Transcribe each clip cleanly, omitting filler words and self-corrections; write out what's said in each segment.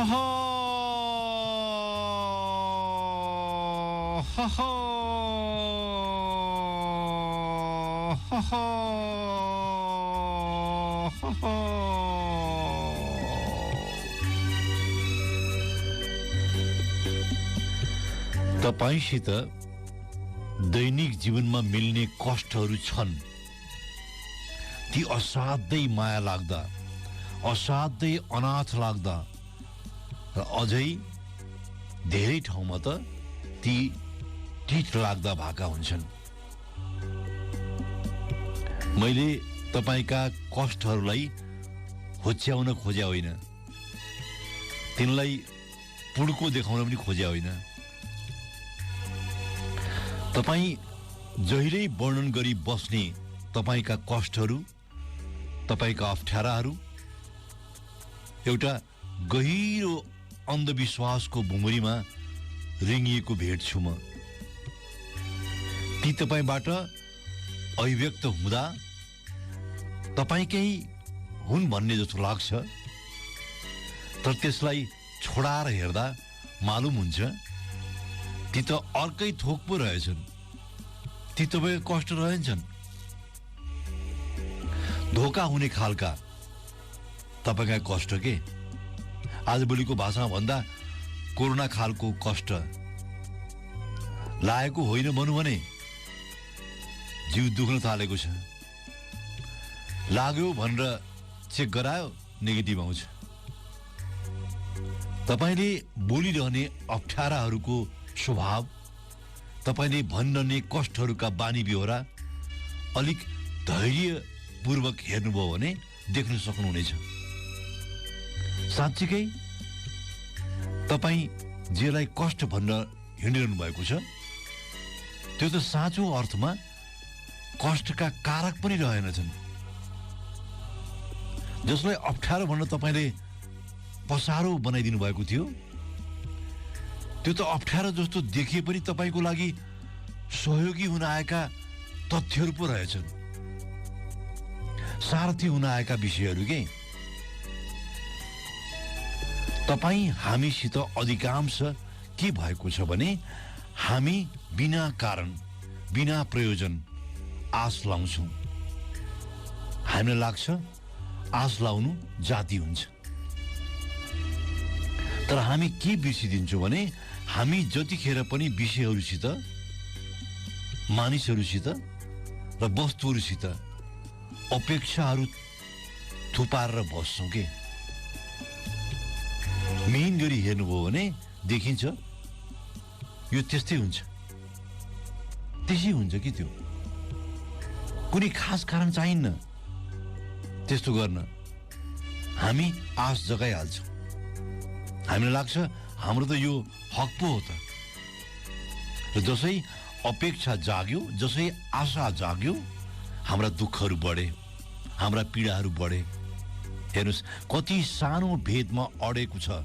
Ha ha ha ha ha ha ha ha. तपाईसित दैनिक जीवनमा मिल्ने कष्टहरू छन्, ती असाध्यै माया लाग्दा, असाध्यै अनाथ लाग्दा र अझै धेरै ठाउँमा त ती टिट लाग्दा भएका हुन्छन्। मैले तपाईका कष्टहरूलाई होच्याउन खोज्या होइन, तिनलाई पुड्को देखाउन पनि खोज्या होइन। तपाई जहिल्यै वर्णन गरी बस्ने तपाईका कष्टहरू, तपाईका अप्ठ्याराहरू एउटा गहिरो अन्धविश्वासको भुमरीमा रिङ्गिएको भेट्छु म। ती तपाईबाट अभिव्यक्त हुँदा तपाईकै हुन् भन्ने जस्तो लाग्छ, तर त्यसलाई छोडाएर हेर्दा मालुम हुन्छ ती त अर्कै थोक पो रहेछन्, ती तपाईँको कष्ट रहन्छन्। धोका हुने खालका तपाईँका कष्ट के आजभोलिको भाषामा भन्दा कोरोना खालको कष्ट लागेको होइन भनौँ भने जिउ दुख्न थालेको छ। लाग्यो भनेर चेक गरायो नेगेटिभ आउँछ। तपाईँले बोलिरहने अप्ठ्याराहरूको स्वभाव, तपाईँले भनिरहने कष्टहरूका बानी बेहोरा अलिक धैर्यपूर्वक हेर्नुभयो भने देख्न सक्नुहुनेछ। साँच्चीकै तपाईँ जेलाई कष्ट भनेर हिँडिरहनु भएको छ त्यो त साँचो अर्थमा कष्टका कारक पनि रहेनछन्। जसलाई अप्ठ्यारो भनेर तपाईँले पसारो बनाइदिनु भएको थियो त्यो त अप्ठ्यारो जस्तो देखिए पनि तपाईँको लागि सहयोगी हुन आएका तथ्यहरू पो रहेछन्, सारथी हुन आएका विषयहरू के। तपाईँ हामीसित अधिकांश के भएको छ भने हामी बिना कारण, बिना प्रयोजन आश लाउँछौँ। हामीलाई लाग्छ आश लाउनु जाति हुन्छ, तर हामी के बिर्सिदिन्छौँ भने हामी जतिखेर पनि विषयहरूसित, मानिसहरूसित र वस्तुहरूसित अपेक्षाहरू थुपारेर बस्छौँ के। मेन गरी हेर्नुभयो भने देखिन्छ यो त्यस्तै हुन्छ, त्यसै हुन्छ कि त्यो कुनै खास कारण चाहिन्न त्यस्तो गर्न। हामी आश जगाइहाल्छौँ, हामीलाई लाग्छ हाम्रो त यो हक पो हो त। र जसै अपेक्षा जाग्यो, जसै आशा जाग्यो, हाम्रा दुःखहरू बढे, हाम्रा पीडाहरू बढे। हेर्नुहोस् कति सानो भेदमा अडेको छ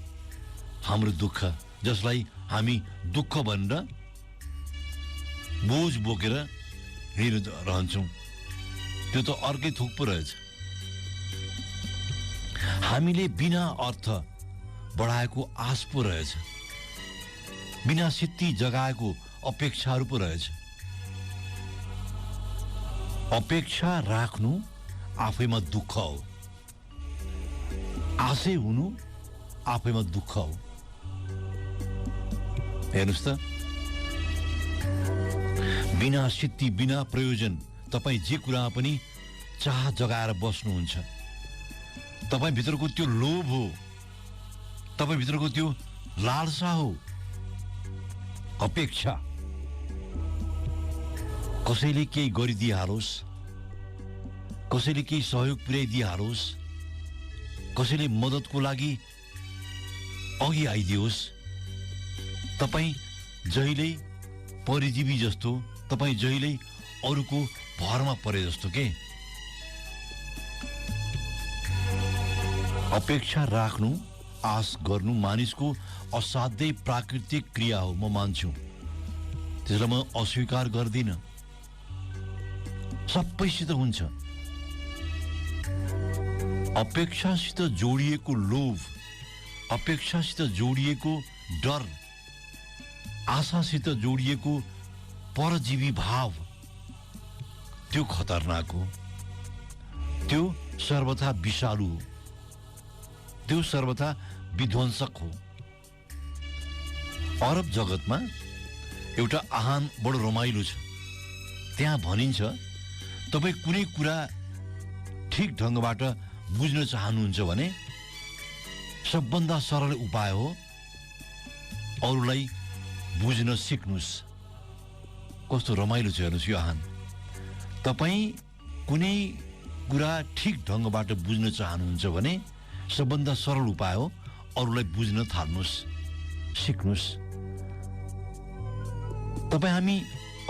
हाम्रो दुःख, जसलाई हामी दुःख भनेर बोझ बोकेर हिँडिरहन्छौँ। त्यो त अर्कै थोक पो रहेछ। हामीले बिना अर्थ बढाएको आश पो रहेछ, बिना सित्ती जगाएको अपेक्षाहरू पो रहेछ। अपेक्षा राख्नु आफैमा दुःख हो, आशै हुनु आफैमा दुःख हो। हेर्नुहोस् त, बिना सित्ती, बिना प्रयोजन तपाईँ जे कुरा पनि चाह जगाएर बस्नुहुन्छ। तपाईँ भित्रको त्यो लोभ हो, तपाईँ भित्रको त्यो लालसा हो, अपेक्षा। कसैले केही गरिदिइहालोस्, कसैले केही सहयोग पुर्याइदिइहालोस्, कसैले मद्दतको लागि अघि आइदियोस्। तपाईँ जहिल्यै परिजीवी जस्तो, तपाईँ जहिल्यै अरूको भरमा परे जस्तो के। अपेक्षा राख्नु, आश गर्नु मानिसको असाध्यै प्राकृतिक क्रिया हो, म मान्छु। त्यसलाई म अस्वीकार गर्दिन, सबैसित हुन्छ। अपेक्षासित जोडिएको लोभ अपेक्षासित जोडिएको डर, आशासित जोडिएको परजीवी भाव, त्यो खतरनाक हो, त्यो सर्वथा विषालु हो, त्यो सर्वथा विध्वंसक हो। अरब जगतमा एउटा आह्वान बडो रमाइलो छ। त्यहाँ भनिन्छ, तपाईँ कुनै कुरा ठिक ढङ्गबाट बुझ्न चाहनुहुन्छ भने सबभन्दा सरल उपाय हो अरूलाई बुझ्न सिक्नुस्। कस्तो रमाइलो छ हेर्नुहोस् यो आह्वान। तपाईँ कुनै कुरा ठिक ढङ्गबाट बुझ्न चाहनुहुन्छ भने सबभन्दा सरल उपाय हो अरूलाई बुझ्न थाल्नुस्, सिक्नुस्। तपाईँ हामी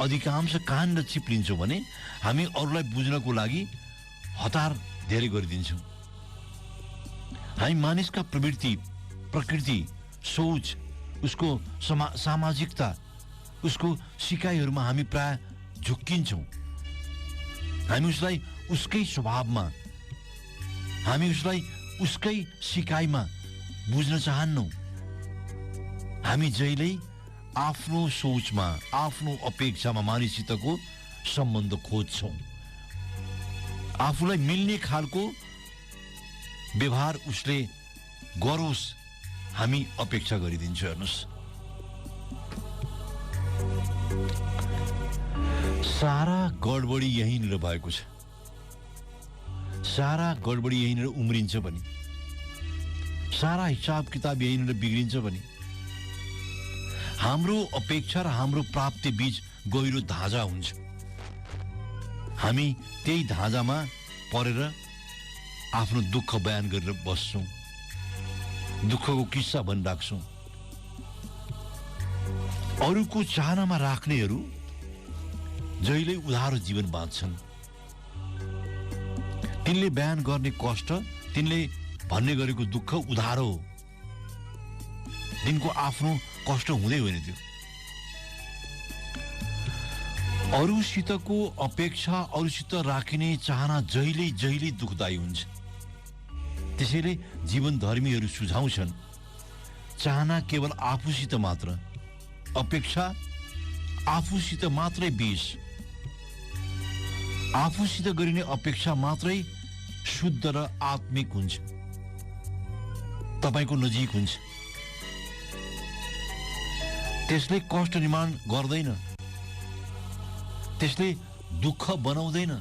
अधिकांश कहाँनिर चिप्लिन्छौँ भने हामी अरूलाई बुझ्नको लागि हतार धेरै गरिदिन्छौँ। हामी मानिसका प्रकृति, सोच, उसको सामाजिकता, उसको सिकाइहरूमा हामी प्राय झुक्किन्छौँ। हामी उसलाई उसकै स्वभावमा, हामी उसलाई उसकै सिकाइमा बुझ्न चाहन्नौँ। हामी जहिल्यै आफ्नो सोचमा, आफ्नो अपेक्षामा मानिससितको सम्बन्ध खोज्छौँ। आफूलाई मिल्ने खालको व्यवहार उसले गरोस्, हामी अपेक्षा गरिदिन्छौँ। हेर्नुहोस्, सारा गडबडी यहीँनिर भएको छ। सारा गडबडी यहीँनिर उम्रिन्छ पनि, सारा हिसाब किताब यहीँनिर बिग्रिन्छ पनि। हाम्रो अपेक्षा र हाम्रो प्राप्ति बीच गहिरो धाजा हुन्छ। हामी त्यही धाजामा परेर आफ्नो दुःख बयान गरेर बस्छौँ, दुःखको किस्सा भनिराख्छौँ। अरूको चाहनामा राख्नेहरू जहिल्यै उधारो जीवन बाँच्छन्। तिनले बयान गर्ने कष्ट, तिनले भन्ने गरेको दुःख उधारो हो, तिनको आफ्नो कष्ट हुँदै होइन त्यो। अरूसितको अपेक्षा, अरूसित राखिने चाहना जहिल्यै दुःखदायी हुन्छ। त्यसैले जीवन धर्मीहरू सुझाउँछन्, चाहना केवल आफूसित मात्र, अपेक्षा आफूसित मात्रै विष। आफूसित गरिने अपेक्षा मात्रै शुद्ध र आत्मिक हुन्छ, तपाईको नजिक हुन्छ। त्यसले कष्ट निर्माण गर्दैन, त्यसले दुःख बनाउँदैन,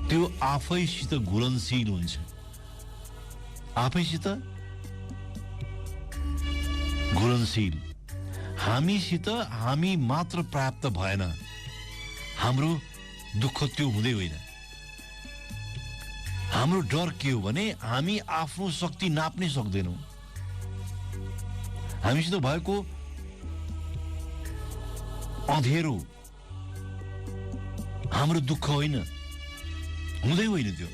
त्यो आफैसित घुलनशील हुन्छ। आफैसित घुलनशील। हामीसित हामी मात्र प्राप्त भएन, हाम्रो दुःख त्यो हुँदै होइन। हाम्रो डर के हो भने हामी आफ्नो शक्ति नाप्नै सक्दैनौँ। हामीसित भएको अँधेरो हाम्रो दुःख होइन, हुँदै होइन त्यो।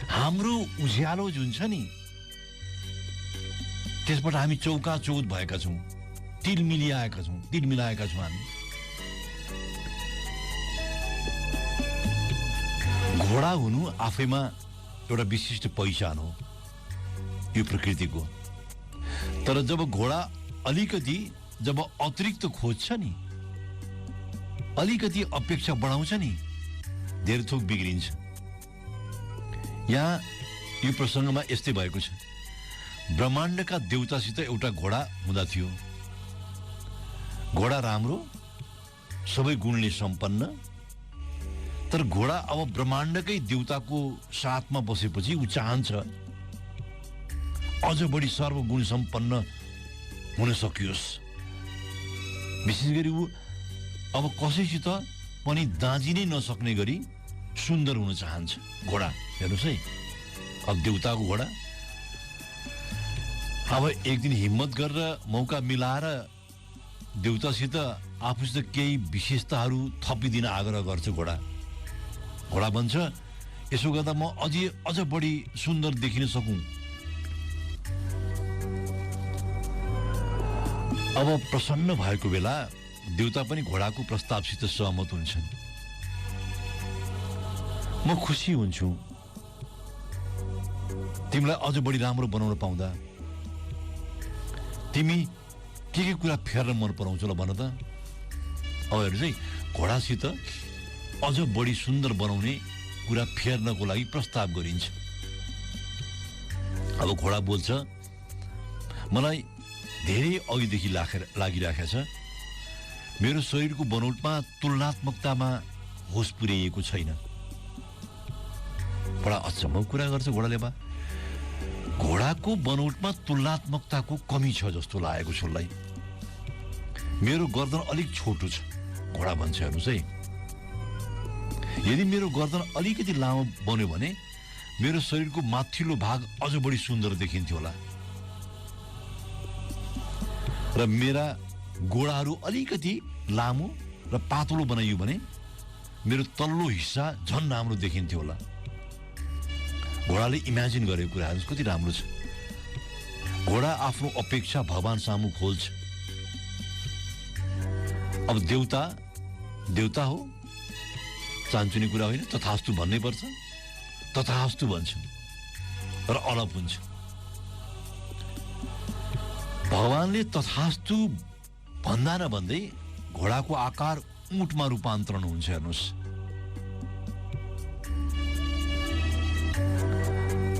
हाम्रो उज्यालो जुन छ नि, त्यसबाट हामी चौकाचौध भएका छौँ, तिल मिलाएका छौँ हामी। घोडा हुनु आफैमा एउटा विशिष्ट पहिचान हो यो प्रकृतिको। तर जब घोडा अलिकति जब अतिरिक्त खोज्छ नि, अलिकति अपेक्षा बढाउँछ नि, धेरै थोक बिग्रिन्छ। यहाँ यो प्रसङ्गमा यस्तै भएको छ। ब्रह्माण्डका देवतासित एउटा घोडा हुँदा थियो। घोडा राम्रो, सबै गुणले सम्पन्न। तर घोडा अब ब्रह्माण्डकै देवताको साथमा बसेपछि ऊ चाहन्छ अझ बढी सर्वगुण सम्पन्न हुन सकियोस्। विशेष गरी ऊ अब कसैसित पनि दाँजिनै नसक्ने गरी सुन्दर हुन चाहन्छ घोडा। हेर्नुहोस् है, अब देवताको घोडा अब एक दिन हिम्मत गरेर मौका मिलाएर देवतासित आफूसित केही विशेषताहरू थपिदिन आग्रह गर्छ घोडा। घोडा भन्छ, यसो गर्दा म अझ बढी सुन्दर देखिन सकूं। अब प्रसन्न भएको बेला देवता पनि घोडाको प्रस्तावसित सहमत हुन्छन्। म खुसी हुन्छु तिमीलाई अझ बढी राम्रो बनाउन पाउँदा तिमी के कुरा फेर्न मन पराउँछौ ल भन त। अब हेर्नु चाहिँ घोडासित अझ बढी सुन्दर बनाउने कुरा फेर्नको लागि प्रस्ताव गरिन्छ। अब घोडा बोल्छ, मलाई धेरै अघिदेखि लागिराखेको छ, मेरो शरीरको बनोटमा तुलनात्मकतामा होस पुर्याइएको छैन। बडा अचम्मको कुरा गर्छ घोडाले। बा घोडाको बनोटमा तुलनात्मकताको कमी छ जस्तो लागेको छ उसलाई। मेरो गर्दन अलिक छोटो छ, घोडा भन्छ। हेर्नुहोस् है, यदि मेरो गर्दन अलिकति लामो बन्यो भने मेरो शरीरको माथिल्लो भाग अझ बढी सुन्दर देखिन्थ्यो होला र मेरा गोडाहरू अलिकति लामो र पातलो बनाइयो भने मेरो तल्लो हिस्सा झन् राम्रो देखिन्थ्यो होला। घोडाले इमेजिन गरेको कुराहरू कति राम्रो छ। घोडा आफ्नो अपेक्षा भगवान सामु खोल्छ। अब देवता हो, चान्चुने कुरा होइन, तथास्तु भन्नै पर्छ। तथास्तु भन्छ र अलप हुन्छ। भगवानले तथास्तु भन्दा नभन्दै घोडाको आकार ऊँटमा रूपान्तरण हुन्छ। हेर्नुहोस्,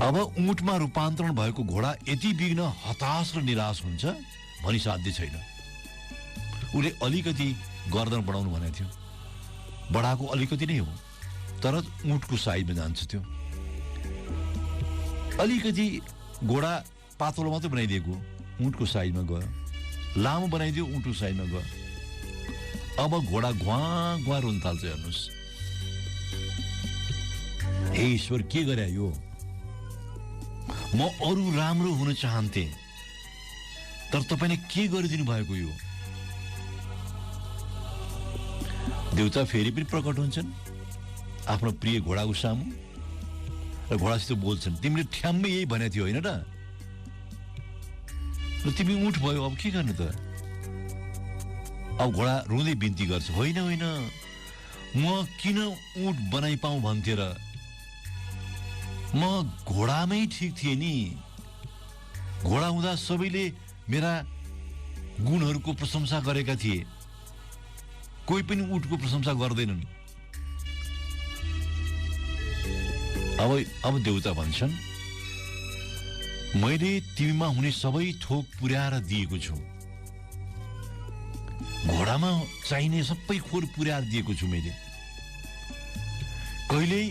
अब ऊँटमा रूपान्तरण भएको घोडा यति बिघ्न हताश र निराश हुन्छ भनी साध्य छैन। उसले अलिकति गर्दन बढाउनु भनेको थियो, बढाएको अलिकति नै हो, तर ऊँटको साइजमा जान्छ। त्यो अलिकति घोडा पातलो मात्रै बनाइदिएको ऊँटको साइजमा गयो, लामो बनाइदियो ऊँटको साइजमा गयो। अब घोडा घुवा रुन थाल्छ। हेर्नुहोस्, हे ईश्वर, के गरे यो? म अरू राम्रो हुन चाहन्थे, तर तपाईले के गरिदिनु भएको यो? देवता फेरि पनि प्रकट हुन्छन् आफ्नो प्रिय घोडाको सामु र घोडासित बोल्छन्, तिमीले ठ्याम्मै यही भनेको थियो होइन र? तिमी ऊँट भयो, अब के गर्ने त? अब घोडा रुँदै बिन्ती गर्छ, होइन होइन, म किन ऊँट बनाइ पाऊँ भन्थे र? म घोडामै ठिक थिएँ नि। घोडा हुँदा सबैले मेरा गुणहरूको प्रशंसा गरेका थिए, कोही पनि ऊँटको प्रशंसा गर्दैनन्। अब देवता भन्छन्, मैले तिमीमा हुने सबै थोक पुर्याएर दिएको छु। घोडामा चाहिने सबै खोर पुर्याएर दिएको छु मैले। कहिल्यै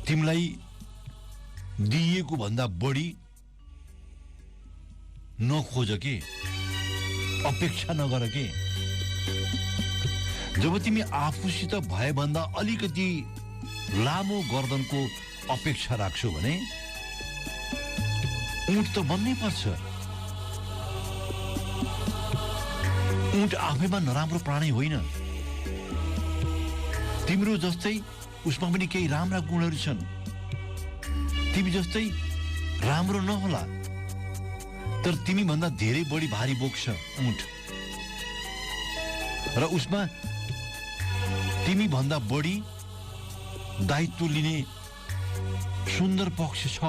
तिमीलाई दिएको भन्दा बढी नखोज के, अपेक्षा नगर के। जब तिमी आफूसित भए भन्दा अलिकति लामो गर्दनको अपेक्षा राख्छौ भने ऊँट त बन्नै पर्छ। ऊँट आफैमा नराम्रो प्राणी होइन, तिम्रो जस्तै उसमा पनि केही राम्रा गुणहरू छन्। तिमी जस्तै राम्रो नहोला, तर तिमी भन्दा धेरै बढी भारी बोक्छ ऊँट, र उसमा तिमी भन्दा बढी दायित्व लिने सुन्दर पक्ष छ।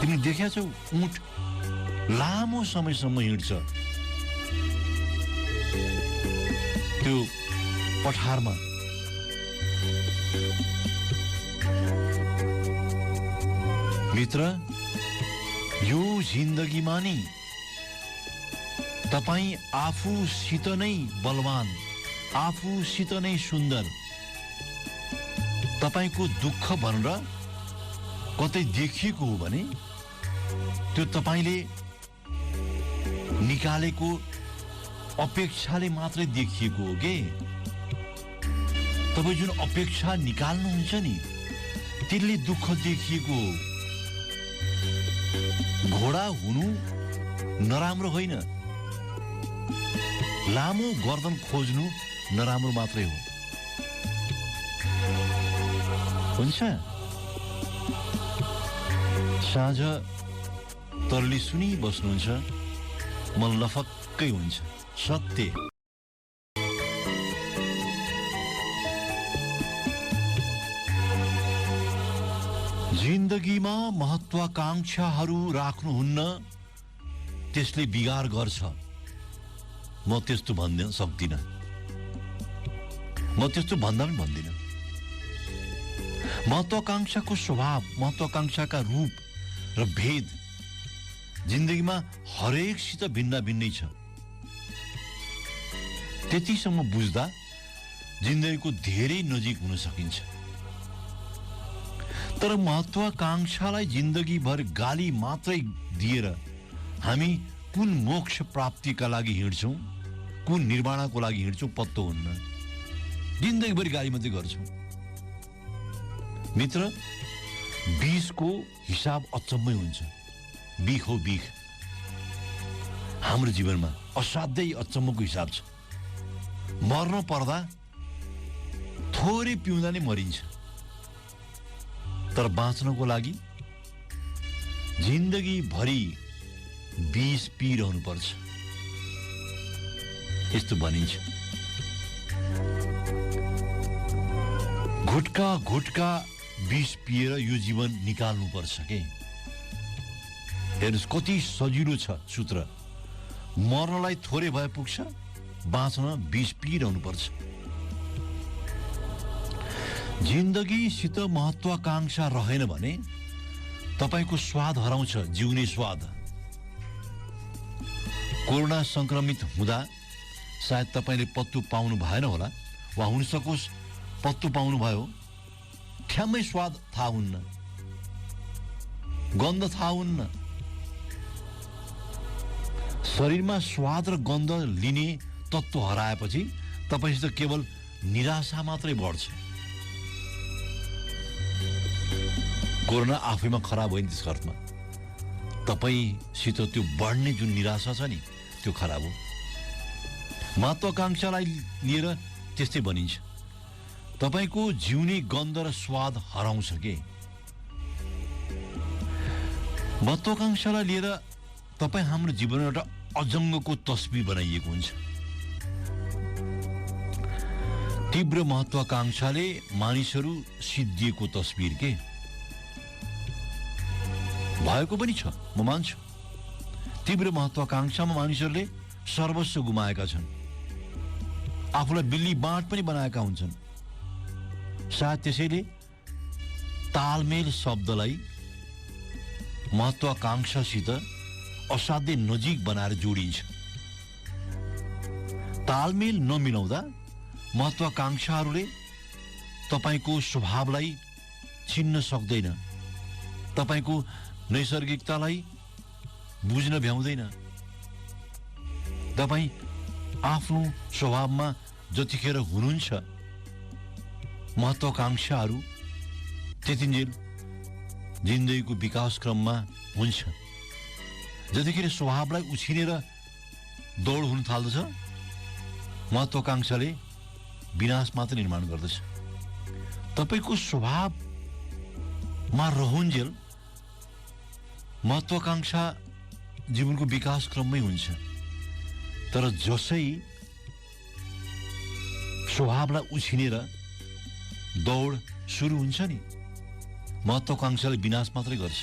तिमी देखेका छौ ऊँट लामो समयसम्म हिँड्छ त्यो पठारमा। मित्र, यो जिन्दगीमा नि तपाई आफूसित नै बलवान, आफूसित नै सुन्दर, तपाईको दुःख भनेर कतै देखिएको हो भने त्यो तपाईले निकालेको अपेक्षाले मात्रै देखिएको हो के। तपाई जुन अपेक्षा निकाल्नुहुन्छ नि त्यसले दुःख देखिएको हो। घोडा हुनु नराम्रो होइन, लामो गर्दन खोज्नु नराम्रो मात्रै हो। हुन्छ, साँझ तरली सुनि बस्नुहुन्छ, मन लफक्कै हुन्छ। सत्य जिन्दगीमा महत्वाकांक्षाहरू राख्नुहुन्न, त्यसले बिगार गर्छ। म त्यस्तो भन्न सक्दिनँ, म त्यस्तो भन्दा पनि भन्दिनँ। महत्वाकांक्षाको स्वभाव, महत्वाकांक्षाका रूप र भेद जिन्दगीमा हरेकसित भिन्न भिन्नै छ। त्यतिसम्म बुझ्दा जिन्दगीको धेरै नजिक हुन सकिन्छ। तर महत्वाकांक्षालाई जिन्दगीभर गाली मात्रै दिएर हामी कुन मोक्ष प्राप्तिका लागि हिँड्छौँ, कुन निर्वाणको लागि हिँड्छौँ पत्तो हुन्न। जिन्दगीभरि गाली मात्रै गर्छौँ। मित्र, बिखको हिसाब अचम्मै हुन्छ। बिख हो बिख। हाम्रो जीवनमा असाध्यै अचम्मको हिसाब छ। मर्न पर्दा थोरै पिउँदा नै मरिन्छ, तर बाँच्नको लागि जिन्दगीभरि बिष पिइरहनु पर्छ, यस्तो भनिन्छ। घुटका घुटका बिष पिएर यो जीवन निकाल्नु पर्छ के। हेर्नुहोस् कति सजिलो छ सूत्र। मर्नलाई थोरै भए पुग्छ, बाँच्न बिष पिइरहनु पर्छ। जिन्दगीसित महत्वाकांक्षा रहेन भने तपाईको स्वाद हराउँछ, जिउने स्वाद। कोरोना संक्रमित हुँदा सायद तपाईले पत्तो पाउनु भएन होला, वा हुन सकोस् पत्तो पाउनु भयो, ठ्याम्मै स्वाद थाहा हुन्न, गन्ध थाहा हुन्न। शरीरमा स्वाद र गन्ध लिने तत्त्व हराएपछि तपाईसित केवल निराशा मात्रै बढ्छ। कोरोना आफैमा खराब होइन, त्यसको अर्थमा तपाईसित त्यो बढ्ने जुन निराशा छ नि, त्यो खराब हो। महत्वाकांक्षालाई लिएर त्यस्तै भनिन्छ। तपाईको जिउने गन्ध र स्वाद हराउँछ के। महत्वाकांक्षालाई लिएर तपाईँ हाम्रो जीवनमा एउटा अजङ्गको तस्बिर बनाइएको हुन्छ। तीव्र महत्वाकांक्षाले मानिसहरू सिद्धिएको तस्बिर के भएको पनि छ, म मान्छु। तीव्र महत्वाकांक्षामा मानिसहरूले सर्वस्व गुमाएका छन्, आफूलाई बिल्ली बाँट पनि बनाएका हुन्छन्। सायद त्यसैले तालमेल शब्दलाई महत्वाकांक्षासित असाध्यै नजिक बनाएर जोडिन्छ। तालमेल नमिलाउँदा महत्वाकांक्षाहरूले तपाईको स्वभावलाई चिन्न सक्दैन, तपाईको नैसर्गिकतालाई बुझ्न भ्याउँदैन। तपाईँ आफ्नो स्वभावमा जतिखेर हुनुहुन्छ, महत्वाकांक्षाहरू त्यतिन्जेल जिन्दगीको विकास क्रममा हुन्छ। जतिखेर स्वभावलाई उछिनेर दौड हुन थाल्दछ, महत्वाकांक्षाले विनाश मात्र निर्माण गर्दछ। तपाईको स्वभावमा रहन्जेल महत्वाकांक्षा जीवनको विकास क्रममै हुन्छ। तर जसै स्वभावलाई उछिनेर दौड सुरु हुन्छ नि, महत्वाकांक्षाले विनाश मात्रै गर्छ।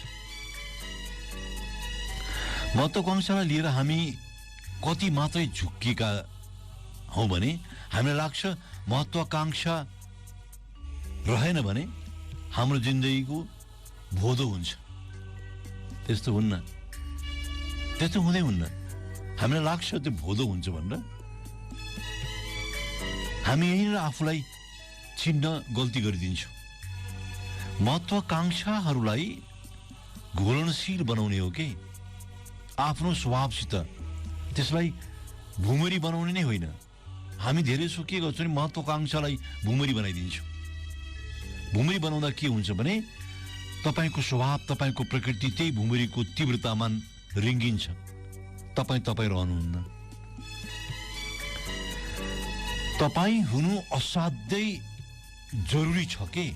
महत्वाकांक्षालाई लिएर हामी कति मात्रै झुक्किएका हौँ भने हामीलाई लाग्छ महत्वाकांक्षा रहेन भने हाम्रो जिन्दगीको भोदो हुन्छ। त्यस्तो हुन्न, त्यस्तो हुँदै हुन्न। हामीलाई लाग्छ त्यो भोदो हुन्छ भनेर हामी यहीँनिर आफूलाई चिन्न गल्ती गरिदिन्छौँ। महत्वाकांक्षाहरूलाई घुलनशील बनाउने हो कि आफ्नो स्वभावसित, त्यसलाई भुमरी बनाउने नै होइन। हामी धेरै सो के गर्छौँ भने महत्वाकांक्षालाई भुमरी बनाइदिन्छौँ। भुमरी बनाउँदा के हुन्छ भने तपाईको स्वभाव, तपाईको प्रकृति त्यही भुमरीको तीव्रतामा रिङ्गिन्छ। तपाईँ रहनुहुन्न। तपाईँ हुनु असाध्यै जरुरी छ के।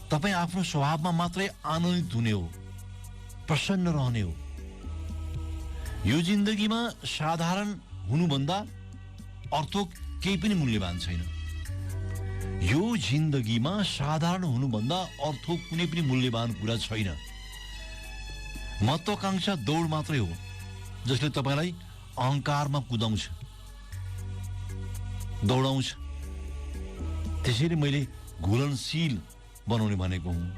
तपाईँ आफ्नो स्वभावमा मात्रै आनन्दित हुने हो, प्रसन्न रहने हो। यो जिन्दगीमा साधारण हुनुभन्दा अर्थोक केही पनि मूल्यवान छैन। यो जिन्दगीमा साधारण हुनुभन्दा अर्थो कुनै पनि मूल्यवान कुरा छैन। महत्वाकांक्षा दौड मात्रै हो जसले तपाईलाई अहंकारमा कुदाउँछ, दौडाउँछ। त्यसैले मैले घुलनशील बनाउने भनेको हुँ।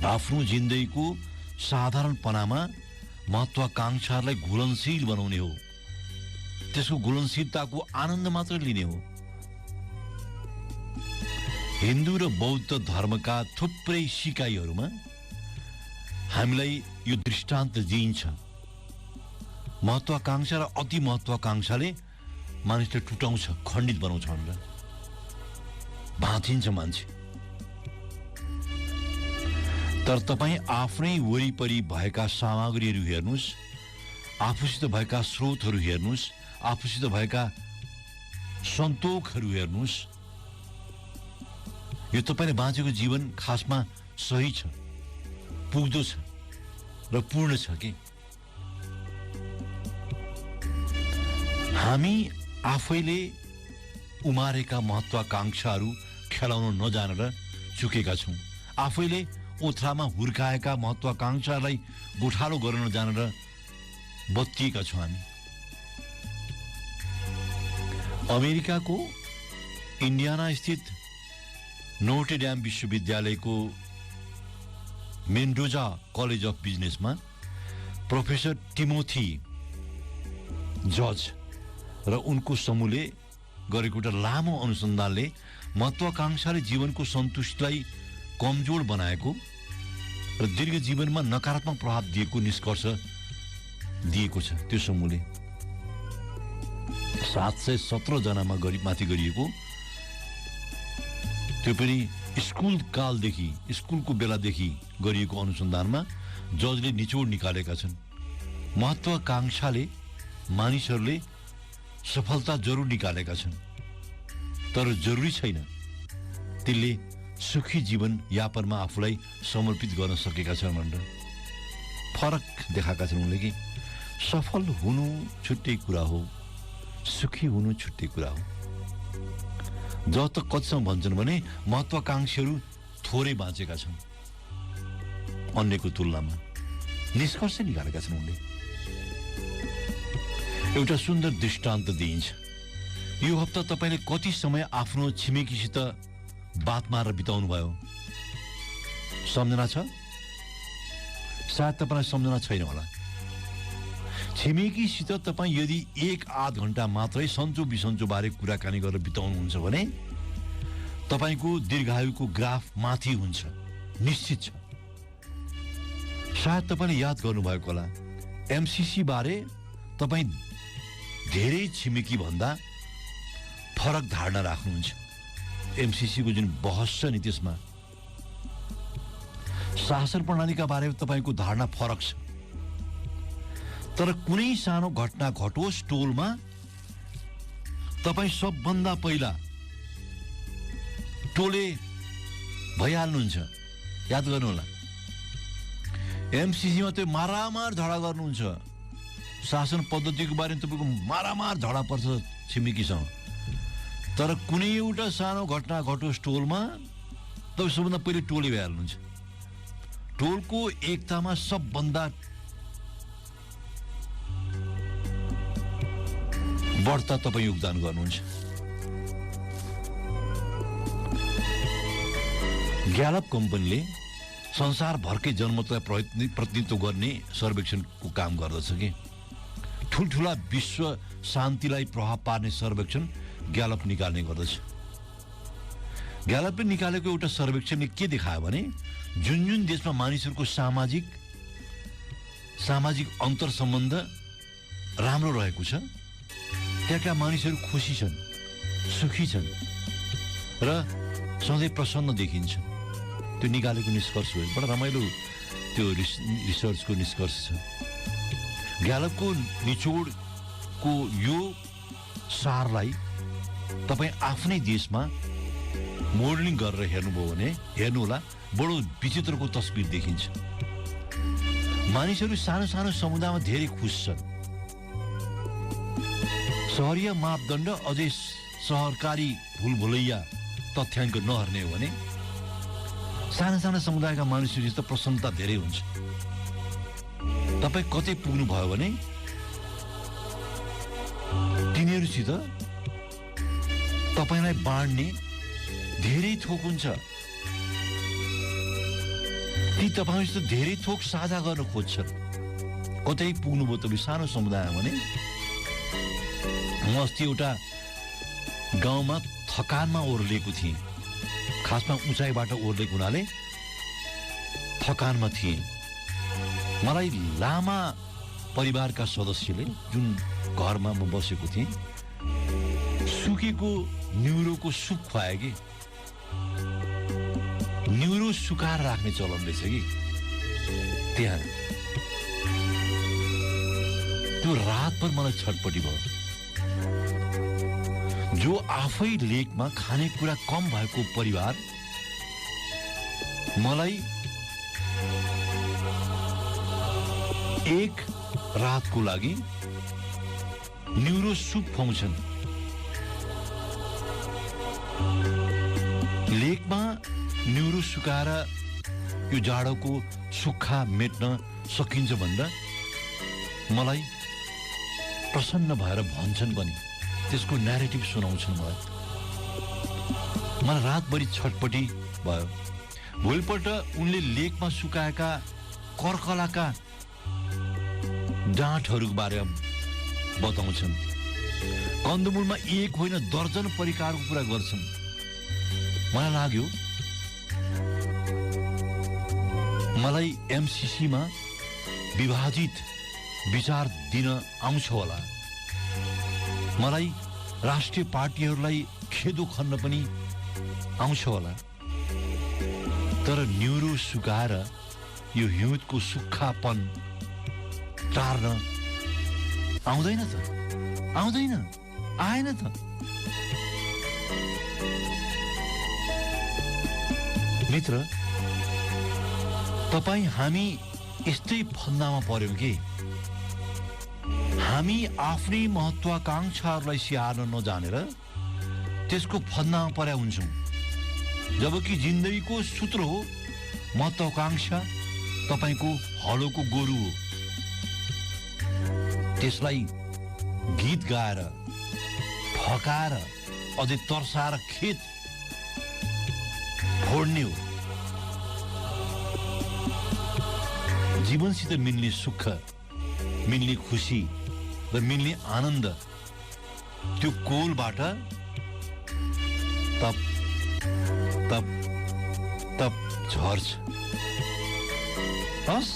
आफ्नो जिन्दगीको साधारणपनामा महत्वाकांक्षालाई घुलनशील बनाउने हो। त्यसको घुलनशीलताको आनन्द मात्र लिने हो। हिन्दू र बौद्ध धर्मका थुप्रै सिकाइहरूमा हामीलाई यो दृष्टान्त दिइन्छ। महत्वाकांक्षा र अति महत्वाकांक्षाले मानिसले टुटाउँछ, खण्डित बनाउँछ भनेर भाँचिन्छ मान्छे। तर तपाईँ आफ्नै वरिपरि भएका सामग्रीहरू हेर्नुहोस्, आफूसित भएका स्रोतहरू हेर्नुहोस्, आफूसित भएका सन्तोखहरू हेर्नुहोस्। यो तपाईँले बाँचेको जीवन खासमा सही छ, पुग्दो छ र पूर्ण छ कि हामी आफैले उमारेका महत्वाकांक्षाहरू खेलाउन नजानेर चुकेका छौँ। आफैले ओथ्रामा हुर्काएका महत्वाकांक्षालाई गोठालो गर्न नजानेर बत्तिएका छौँ हामी। अमेरिकाको इन्डियाना स्थित नोटे ड्याम विश्वविद्यालयको मेन्डोजा कलेज अफ बिजनेसमा प्रोफेसर टिमोथी जज र उनको समूहले गरेको एउटा लामो अनुसन्धानले महत्वाकांक्षाले जीवनको सन्तुष्टिलाई कमजोर बनाएको र दीर्घ जीवनमा नकारात्मक प्रभाव दिएको निष्कर्ष दिएको छ। त्यो समूहले 717 जनामा माथि गरिएको, त्यो पनि स्कुल कालदेखि, स्कुलको बेलादेखि गरिएको अनुसन्धानमा जजले निचोड निकालेका छन्। महत्वाकांक्षाले मानिसहरूले सफलता जरुर निकालेका छन्, तर जरुरी छैन त्यसले सुखी जीवन यापनमा आफूलाई समर्पित गर्न सकेका छन् भनेर फरक देखाएका छन् उनले कि सफल हुनु छुट्टै कुरा हो, सुखी हुनु छुट्टै कुरा हो। जब त कतिसम्म भन्छन् भने महत्वाकांक्षीहरू थोरै बाँचेका छन् अन्यको तुलनामा, निष्कर्ष निकालेका छन् उनले। एउटा सुन्दर दृष्टान्त दिइन्छ। यो हप्ता तपाईँले कति समय आफ्नो छिमेकीसित बात मारेर बिताउनु भयो? सम्झना छ? सायद तपाईँलाई सम्झना छैन होला। छिमेकीसित तपाईँ यदि 1-8 घण्टा मात्रै सन्चो बिसन्चो बारे कुराकानी गरेर बिताउनुहुन्छ भने तपाईँको दीर्घायुको ग्राफ माथि हुन्छ, निश्चित छ। सायद तपाईँले याद गर्नुभएको होला, एमसीसी बारे तपाईँ धेरै छिमेकी भन्दा फरक धारणा राख्नुहुन्छ। एमसीसीको जुन बहस छ नि त्यसमा शासन प्रणालीका बारेमा तपाईँको धारणा फरक छ। तर कुनै सानो घटना घटोस् टोलमा तपाईँ सबभन्दा पहिला टोले भइहाल्नुहुन्छ। याद गर्नुहोला, एमसीसीमा त्यो मारामार झगडा गर्नुहुन्छ। शासन पद्धतिको बारेमा तपाईँको मारामार झगडा पर्छ छिमेकीसँग। तर कुनै एउटा सानो घटना घटोस् टोलमा तपाईँ सबभन्दा पहिले टोले भइहाल्नुहुन्छ। टोलको एकतामा सबभन्दा बढ्ता तपाईँ योगदान गर्नुहुन्छ। ग्यालप कम्पनीले संसारभरकै जनमतलाई प्रतिनिधित्व गर्ने सर्वेक्षणको काम गर्दछ कि ठुल्ठुला विश्व शान्तिलाई प्रभाव पार्ने सर्वेक्षण ग्यालप निकाल्ने गर्दछ। ग्यालपले निकालेको एउटा सर्वेक्षणले के देखायो भने जुन जुन देशमा मानिसहरूको सामाजिक अन्तर सम्बन्ध राम्रो रहेको छ त्यहाँका मानिसहरू खुसी छन्, सुखी छन् र सधैँ प्रसन्न देखिन्छ। त्यो निकालेको निष्कर्ष हो। बडा रमाइलो त्यो रिसर्चको निष्कर्ष छ। ग्यालपको निचोडको यो सारलाई तपाईँ आफ्नै देशमा मोडलिङ गरेर हेर्नुभयो भने हेर्नुहोला, बडो विचित्रको तस्बिर देखिन्छ। मानिसहरू सानो सानो समुदायमा धेरै खुस छन्। सहरीय मापदण्ड अझै सहरकारी भुलभुलैया तथ्याङ्क नहर्ने हो भने साना साना समुदायका मानिसहरूसित प्रसन्नता धेरै हुन्छ। तपाईँ कतै पुग्नुभयो भने तिनीहरूसित तपाईँलाई बाँड्ने धेरै थोक हुन्छ। ती तपाईँसित धेरै थोक साझा गर्न खोज्छन्। कतै पुग्नुभयो तपाईँ सानो समुदाय भने। म अस्ति एउटा गाउँमा थकानमा ओर्लिएको थिएँ, खासमा उचाइबाट ओर्लेको हुनाले थकानमा थिएँ। मलाई लामा परिवारका सदस्यले, जुन घरमा म बसेको थिएँ, सुकेको न्युरोको सुप खुवाए कि। न्युरो सुकाएर राख्ने चलन रहेछ कि त्यहाँ। त्यो रातभर मलाई छटपटी भयो। जो आफै लेकमा खानेकुरा कम भएको परिवार मलाई एक रातको लागि न्युरो सुप खुवाउँछन्। लेकमा न्युरो सुकाएर यो जाडोको सुक्खा मेट्न सकिन्छ भन्दा मलाई प्रसन्न भएर भन्छन् पनि, त्यसको न्यारेटिभ सुनाउँछन् मलाई रातभरि छटपटी भयो। भोलिपल्ट उनले लेकमा सुकाएका कर्कलाका डाँठहरूको बारेमा बताउँछन्। कन्दमुलमा एक होइन दर्जन परिकारको कुरा गर्छन्। मलाई लाग्यो मलाई एमसीसीमा विभाजित विचार दिन आउँछ होला। मलाई राष्ट्रिय पार्टीहरूलाई खेदो खन्न पनि आउँछ होला। तर न्युरो सुकाएर यो हिउँदको सुक्खापन टार्न आउँदैन त, आउँदैन, आएन त। मित्र, तपाईँ हामी यस्तै फन्दामा पर्यौं कि हामी आफ्नै महत्वाकांक्षाहरूलाई स्याहार्न नजानेर त्यसको फन्दामा पर्या हुन्छौँ। जबकि जिन्दगीको सूत्र हो महत्वाकांक्षा तपाईको हलोको गोरु हो। त्यसलाई गीत गाएर, फकाएर, अझै तर्साएर खेत फोड्ने हो। जीवनसित मिल्ने सुख, मिल्ने खुसी र मिल्ने आनन्द त्यो कोलबाट तप तप तप झर्छ। हस्,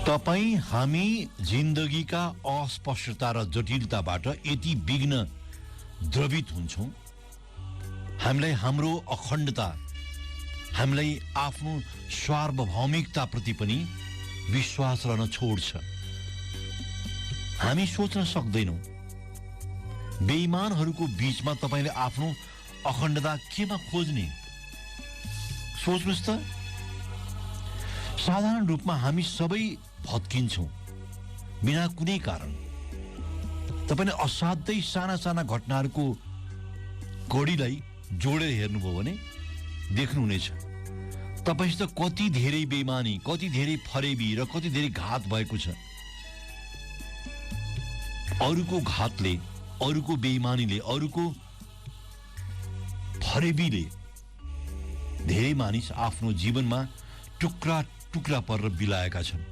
तपाईँ हामी जिन्दगीका अस्पष्टता र जटिलताबाट यति विघ्न द्रवित हुन्छौँ, हामीलाई हाम्रो अखण्डता, हामीलाई आफ्नो सार्वभौमिकताप्रति पनि विश्वास रहन छोड्छ। हामी सोच्न सक्दैनौँ बेइमानहरूको बीचमा तपाईले आफ्नो अखण्डता केमा खोज्ने? सोच्नुस् त। साधारण रूपमा हामी सबै भत्किन्छौँ बिना कुनै कारण। तपाईले असाध्यै साना साना घटनाहरूको कडीलाई जोडेर हेर्नुभयो भने देख्नुहुनेछ तपाईसित कति धेरै बेइमानी, कति धेरै फरेबी र कति धेरै घात भएको छ। अरूको घातले, अरूको बेइमानीले, अरूको फरेबीले धेरै मानिस आफ्नो जीवनमा टुक्रा टुक्रा परेर बिलाएका छन्।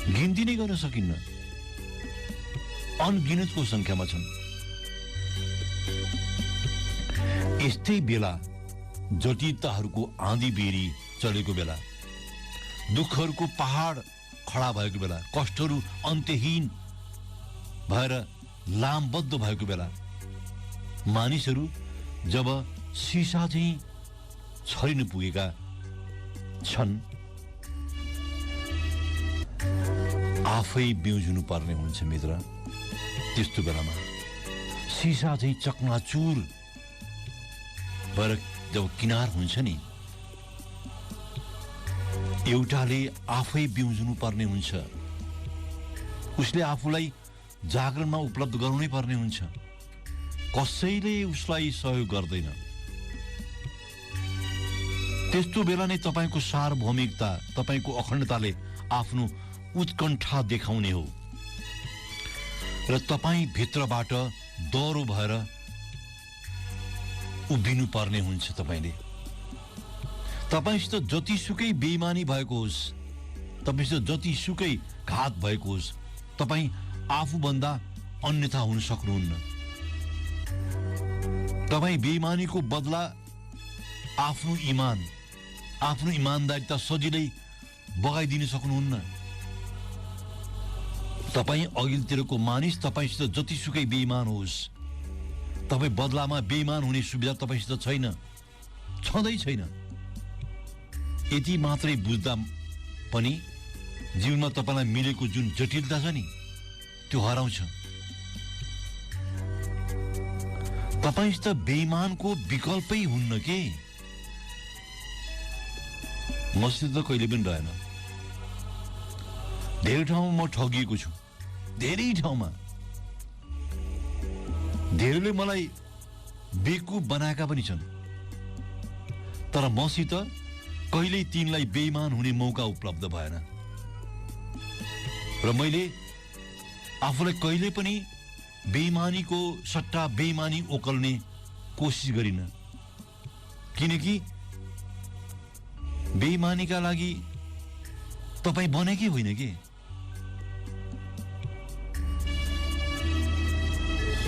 गिन्ती नै गर्न सकिन्न, अनगिनतको संख्यामा छन्। यस्तै बेला जटिलताहरूको आँधी बेरी चलेको बेला, दुःखहरूको पहाड खडा भएको बेला, कष्टहरू अन्त्यहीन भएर लामबद्ध भएको बेला, मानिसहरू जब सिसा चाहिँ छरिन पुगेका छन्, आफै बिउजिनु पर्ने हुन्छ मित्र। त्यस्तो बेलामा सिसा चाहिँ चकनाचुर भएर जब किनार हुन्छ नि, एउटाले आफै बिउजिनु पर्ने हुन्छ, उसले आफूलाई जागरणमा उपलब्ध गराउनै पर्ने हुन्छ, कसैले उसलाई सहयोग गर्दैन। त्यस्तो बेला नै तपाईको सार्वभौमिकता, तपाईको अखण्डताले आफ्नो उत्कण्ठा देखाउने हो र तपाई भित्रबाट दह्रो भएर उभिनु पर्ने हुन्छ। तपाईसित जतिसुकै बेइमानी भएको होस्, तपाईसित जतिसुकै घात भएको होस्, तपाई आफूभन्दा अन्यथा हुन सक्नुहुन्न। तपाई बेइमानीको बदला आफ्नो इमान, आफ्नो इमानदारिता सजिलै बगाइदिन सक्नुहुन्न। तपाई अघिल्तिरको मानिस तपाईसित जतिसुकै बेइमान होस्, तपाई बदलामा बेइमान हुने सुविधा तपाईसित छैन, छँदै छैन। यति मात्रै बुझ्दा पनि जीवनमा तपाईलाई मिलेको जुन जटिलता छ नि, त्यो हराउँछ। तपाईसित बेइमानको विकल्पै हुन्न के। मसित त कहिले पनि रहेन। धेरै ठाउँमा म ठगिएको छु, धेरै ठाउँमा। धेरैले मलाई बेवकुफ बनाएका पनि छन्, तर मसित कहिल्यै तिनलाई बेइमान हुने मौका उपलब्ध भएन र मैले आफूलाई कहिले पनि बेइमानीको सट्टा बेइमानी ओकल्ने कोसिस गरिन, किनकि बेइमानीका लागि तपाई बनेकै होइन के।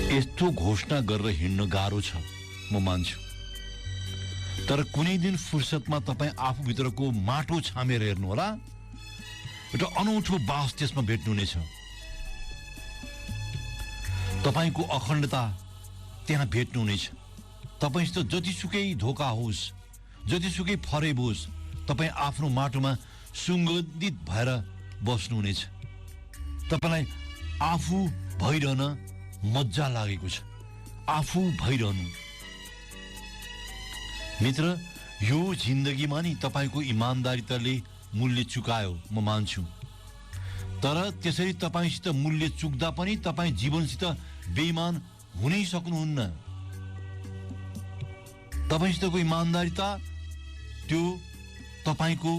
यस्तो घोषणा गरेर हिँड्न गाह्रो छ, म मान्छु, तर कुनै दिन फुर्सदमा तपाई आफूभित्रको माटो छामेर हेर्नुहोला, एउटा अनौठो बास त्यसमा भेट्नुहुनेछ। तपाईको अखण्डता त्यहाँ भेट्नुहुनेछ। तपाईसित जतिसुकै धोका होस्, जतिसुकै फरेब होस्, तपाई आफ्नो माटोमा सुगन्धित भएर बस्नुहुनेछ। तपाईलाई आफू भइरहन मजा लागेको छ, आफू भइरहनु। मित्र, यो जिन्दगीमा नि तपाईको इमानदारिताले मूल्य चुकायो, म मान्छु, तर त्यसरी तपाईसित मूल्य चुक्दा पनि तपाई जीवनसित बेइमान हुनै सक्नुहुन्न। तपाईसितको इमानदारिता त्यो तपाईको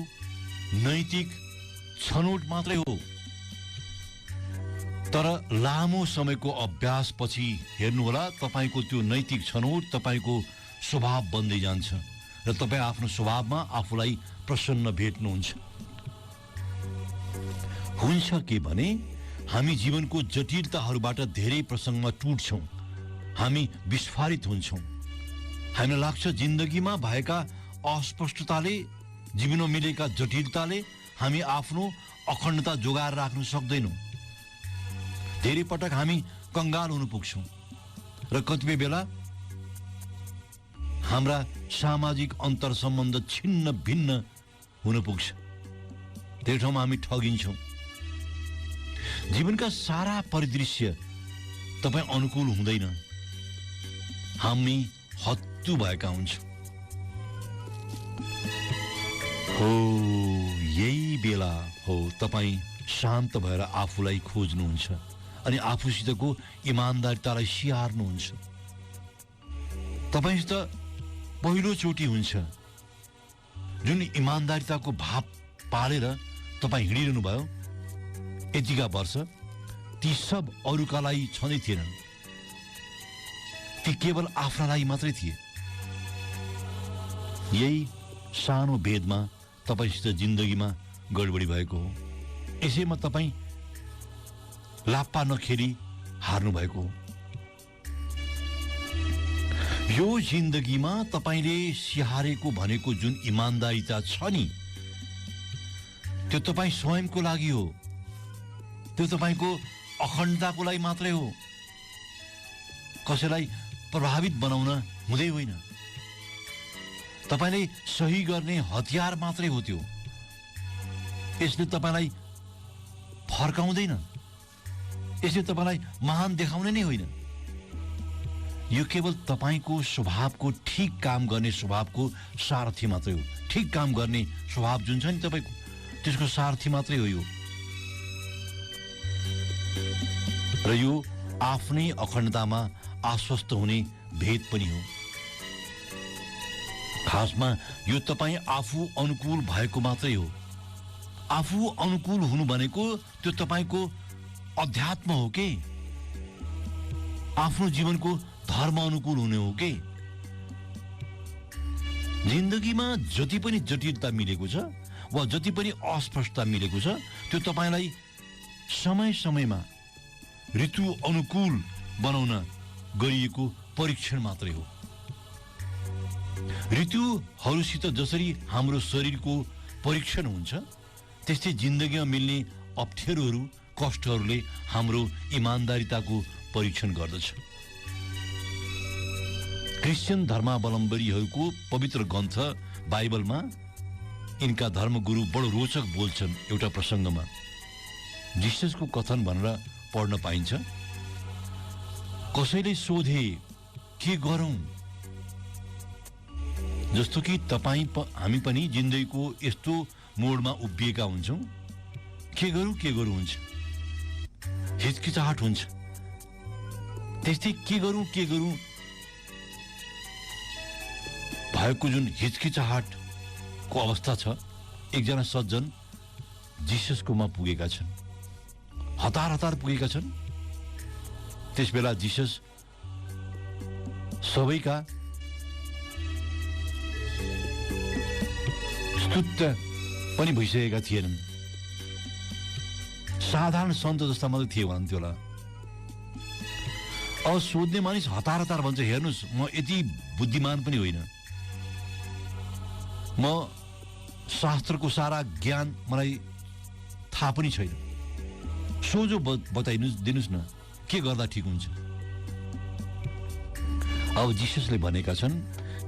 नैतिक छनौट मात्रै हो, तर लामो समयको अभ्यासपछि हेर्नुहोला, तपाईको त्यो नैतिक छनौट तपाईको स्वभाव बन्दै जान्छ र तपाई आफ्नो स्वभावमा आफूलाई प्रसन्न भेट्नुहुन्छ। हुन्छ के भने हामी जीवनको जटिलताहरूबाट धेरै प्रसङ्गमा टुट्छौँ, हामी विस्फारित हुन्छौँ। हामीलाई लाग्छ जिन्दगीमा भएका अस्पष्टताले, जीवनमा मिलेका जटिलताले हामी आफ्नो अखण्डता जोगाएर राख्न सक्दैनौँ। धेरै पटक हामी कंगाल हुन पुग्छौँ र कतिपय बेला हाम्रा सामाजिक अन्तर सम्बन्ध छिन्न भिन्न हुन पुग्छ। धेरै ठाउँमा हामी ठगिन्छौँ। जीवनका सारा परिदृश्य तपाई अनुकूल हुँदैन, हामी हत्तु भएका हुन्छौँ। हो यही बेला हो तपाई शान्त भएर आफूलाई खोज्नुहुन्छ अनि आफूसितको इमानदारितालाई स्याहार्नुहुन्छ। तपाईसित पहिलो चोटि हुन्छ जुन इमानदारिताको भाव पालेर तपाई हिँडिरहनु भयो। यतिका वर्ष ती सब अरूका लागि छँदै थिएनन्, ती केवल आफ्ना लागि मात्रै थिए। यही सानो भेदमा तपाईसित जिन्दगीमा गडबडी भएको हो। यसैमा तपाई लाप्पा नखेली हार्नु भएको हो। यो जिन्दगीमा तपाईले स्याहारेको भनेको जुन इमानदारिता छ नि, त्यो तपाई स्वयंको लागि हो, त्यो तपाईको अखण्डताको लागि मात्रै हो, कसैलाई प्रभावित बनाउन हुँदै होइन। तपाईले सही गर्ने हतियार मात्रै हो त्यो। यसले तपाईलाई फर्काउँदैन, यसले तपाईलाई महान देखाउने नै होइन। यो केवल तपाईको स्वभावको ठिक काम गर्ने स्वभावको सारथी मात्रै हो। ठिक काम गर्ने स्वभाव जुन छ नि तपाईको, त्यसको सारथी मात्रै हो यो। र यो आफ्नै अखण्डतामा आश्वस्त हुने भेद पनि हो। खासमा यो तपाईँ आफू अनुकूल भएको मात्रै हो। आफू अनुकूल हुनु भनेको त्यो तपाईँको अध्यात्म हो के आफ्नो जीवनको धर्म अनुकूल हुने हो के। जिन्दगीमा जति पनि जटिलता मिलेको छ वा जति पनि अस्पष्टता मिलेको छ त्यो तपाईँलाई समय समयमा ऋतु अनुकूल बनाउन गरिएको परीक्षण मात्रै हो। ऋतुहरूसित जसरी हाम्रो शरीरको परीक्षण हुन्छ त्यस्तै जिन्दगीमा मिल्ने अप्ठ्यारोहरू कष्टहरूले हाम्रो इमान्दारिताको परीक्षण गर्दछ। क्रिश्चियन धर्मावलम्बीहरूको पवित्र ग्रन्थ बाइबलमा यिनका धर्मगुरु बडो रोचक बोल्छन्। एउटा प्रसङ्गमा जिससको कथन भनेर पढ्न पाइन्छ। कसैले सोधे के गरौं, जस्तो कि हामी पनि जिन्दगीको यस्तो मोडमा उभिएका हुन्छौं। के गरौं हुन्छ, हिचकिचाहट हुन्छ। त्यस्तै के गरौं भएको जुन हिचकिचाहटको अवस्था छ, एकजना सज्जन जिससकोमा पुगेका छन्, हतार पुगेका छन्। त्यस बेला जिसस सबैका स्तुत्य पनि भइसकेका थिएनन्। साधारण सन्त जस्ता मात्रै थिए भन्थ्यो होला। अब सोध्ने मानिस हतार भन्छ, हेर्नुहोस् म यति बुद्धिमान पनि होइन, म शास्त्रको सारा ज्ञान मलाई थाहा पनि छैन, सोझो दिनुहोस् न के गर्दा ठिक हुन्छ। अब जिससले भनेका छन्,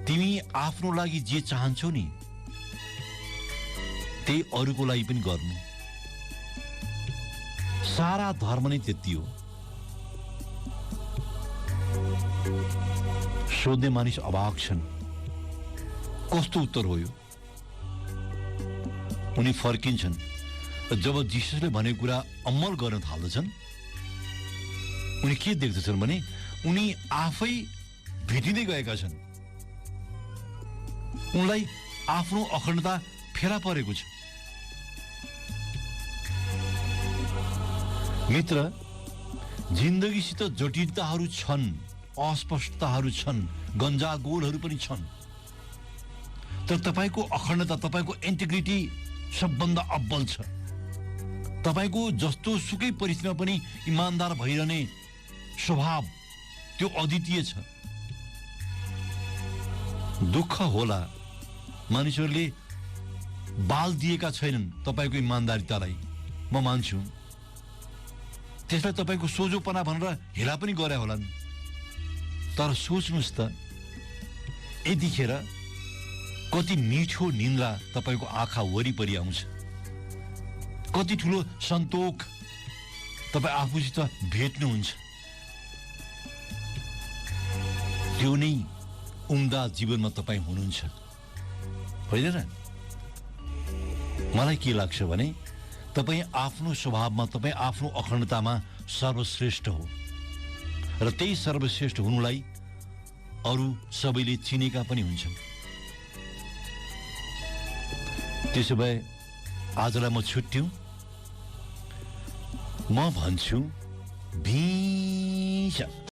तिमी आफ्नो लागि जे चाहन्छौ नि त्यही अरूको लागि पनि गर्नु। सारा धर्म नै त्यति हो। सोध्ने मानिस अभाग छन्, कस्तो उत्तर हो यो। उनी फर्किन्छन्। जब जिससले भनेको कुरा अमल गर्न थाल्दछन् उनी के देख्दछन् भने उनी आफै भेटिँदै गएका छन्। उनलाई आफ्नो अखण्डता फेला परेको छ। मित्र, जिन्दगीसित जटिलताहरू छन्, अस्पष्टताहरू छन्, गन्जागोलहरू पनि छन्, तर तपाईको अखण्डता, तपाईको इन्टिग्रिटी सबभन्दा अब्बल छ। तपाईको जस्तो सुकै परिस्थितिमा पनि इमान्दार भइरहने स्वभाव त्यो अद्वितीय छ। दुःख होला, मानिसहरूले बाल दिएका छैनन् तपाईको इमान्दारितालाई, म मान्छु। त्यसलाई तपाईको सोझोपना भनेर हेला पनि गरे होलान्। तर सोच्नुहोस् त, यतिखेर कति मिठो निन्द्रा तपाईको आँखा वरिपरि आउँछ, कति ठुलो सन्तोष तपाईँ आफूसित भेट्नुहुन्छ। त्यो नै उम्दा जीवनमा तपाईँ हुनुहुन्छ, होइन र? मलाई के लाग्छ भने तपाईँ आफ्नो स्वभावमा, तपाईँ आफ्नो अखण्डतामा सर्वश्रेष्ठ हो र त्यही सर्वश्रेष्ठ हुनुलाई अरू सबैले चिनेका पनि हुन्छन्। त्यसो भए आजलाई म छुट्ट्यौं। म भन्छु भिन्छ।